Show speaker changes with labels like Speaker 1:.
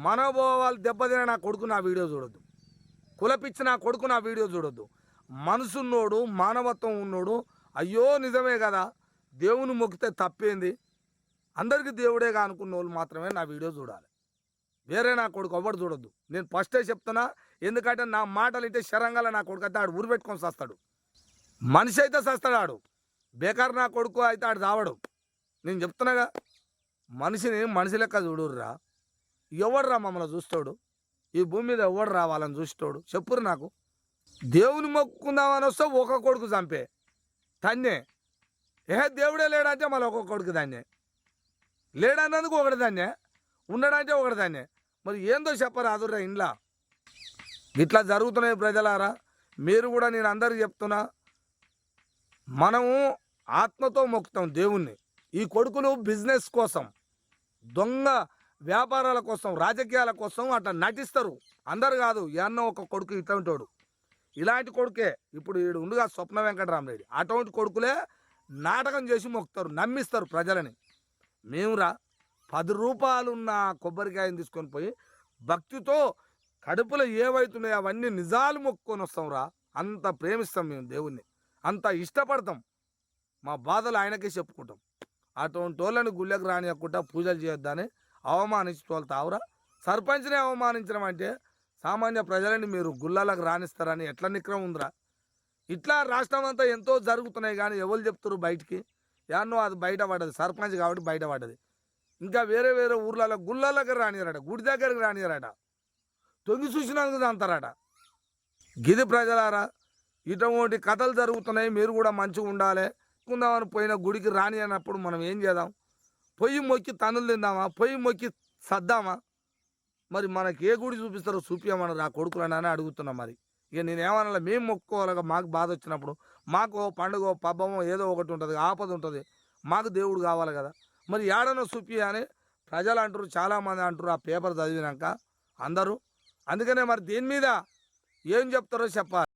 Speaker 1: మనోభావాలు దెబ్బతిన నా కొడుకు నా వీడియో చూడొద్దు. కులపిచ్చి నా కొడుకు నా వీడియో చూడొద్దు. మనసున్నోడు, మానవత్వం ఉన్నోడు, అయ్యో నిజమే కదా, దేవుని మొక్కితే తప్పేంది, అందరికీ దేవుడేగా అనుకున్న వాళ్ళు మాత్రమే నా వీడియో చూడాలి. వేరే నా కొడుకు ఎవ్వడు చూడొద్దు. నేను ఫస్టే చెప్తున్నా. ఎందుకంటే నా మాటలు ఇంటే శరంగాల నా కొడుకు అయితే ఆడు ఊరు పెట్టుకొని చస్తాడు. మనిషి అయితే చస్తాడు ఆడు. బేకారు నా కొడుకు అయితే ఆడు చావడు. నేను చెప్తున్నాగా, మనిషిని మనిషి లెక్క చూడుర్రా. ఎవడురా మమ్మల్ని చూస్తాడు? ఈ భూమి మీద ఎవడు రా వాళ్ళని చూస్తాడు? చెప్పురు నాకు. దేవుని మొక్కుకుందామని వస్తే ఒక కొడుకు చంపే తన్నే. దేవుడే లేడంటే మళ్ళీ ఒక కొడుకు దాన్నే. లేడన్నందుకు ఒకటి దాన్నే, ఉన్నాడంటే ఒకటి దాన్నే. మరి ఏందో చెప్పరా అదుర్రా ఇంట్లో. ఇట్లా జరుగుతున్నాయి ప్రజలారా. మీరు కూడా నేను అందరికి చెప్తున్నా, మనము ఆత్మతో మొక్కుతాం దేవుణ్ణి. ఈ కొడుకులు బిజినెస్ కోసం, దొంగ వ్యాపారాల కోసం, రాజకీయాల కోసం అట్లా నటిస్తారు. అందరు కాదు, ఎన్నో ఒక కొడుకు ఇట్లా ఉంటాడు. ఇలాంటి కొడుకే ఇప్పుడు వీడు ఉండుగా స్వప్న వెంకటరామరెడ్డి. అటువంటి కొడుకులే నాటకం చేసి మొక్కుతారు, నమ్మిస్తారు ప్రజలని. మేమురా 10 రూపాయలున్న కొబ్బరికాయని తీసుకొని పోయి భక్తితో కడుపులో ఏవైతున్నాయో అవన్నీ నిజాలు మొక్కుకొని వస్తాంరా. అంత ప్రేమిస్తాం మేము దేవుణ్ణి, అంత ఇష్టపడతాం. మా బాధలు ఆయనకే చెప్పుకుంటాం. అటువంటి వాళ్ళని గుళ్ళకి రానియకుండా పూజలు చేయొద్దని అవమానించి తోలుతావురా. సర్పంచ్నే అవమానించడం అంటే సామాన్య ప్రజలని మీరు గుళ్ళలకు రాణిస్తారని ఎట్లా నిక్రమం ఉందిరా? ఇట్లా రాష్ట్రం అంతా ఎంతో జరుగుతున్నాయి కానీ ఎవరు చెప్తారు బయటికి? యాన్నో అది బయట పడ్డది, సర్పంచ్ కాబట్టి బయట పడ్డది. ఇంకా వేరే వేరే ఊర్లలో గుళ్ళకి రానియరట, గుడి దగ్గరికి రానియరట, తొంగి చూసినందుకు అంటారట. గిది ప్రజలారా, ఇటువంటి కథలు జరుగుతున్నాయి. మీరు కూడా మంచిగా ఉండాలి. కుందామని పోయిన గుడికి రాని అన్నప్పుడు మనం ఏం చేద్దాం? పొయ్యి మొక్కి తనులు తిందామా? పొయ్యి మొక్కి సద్దామా? మరి మనకి ఏ గుడి చూపిస్తారో చూపించమన్నారు ఆ కొడుకులని అడుగుతున్నాం. మరి ఇక నేనేమన్నా, మేము మొక్కుకోవాలిగా. మాకు బాధ వచ్చినప్పుడు, మాకు పండుగ పబ్బమో ఏదో ఒకటి ఉంటుంది, ఆపద ఉంటుంది, మాకు దేవుడు కావాలి కదా. మరి ఏడనో చూపి అని ప్రజలు అంటారు, చాలామంది అంటారు ఆ పేపర్ చదివినాక అందరూ. అందుకనే మరి దీని మీద ఏం చెప్తారో చెప్పాలి.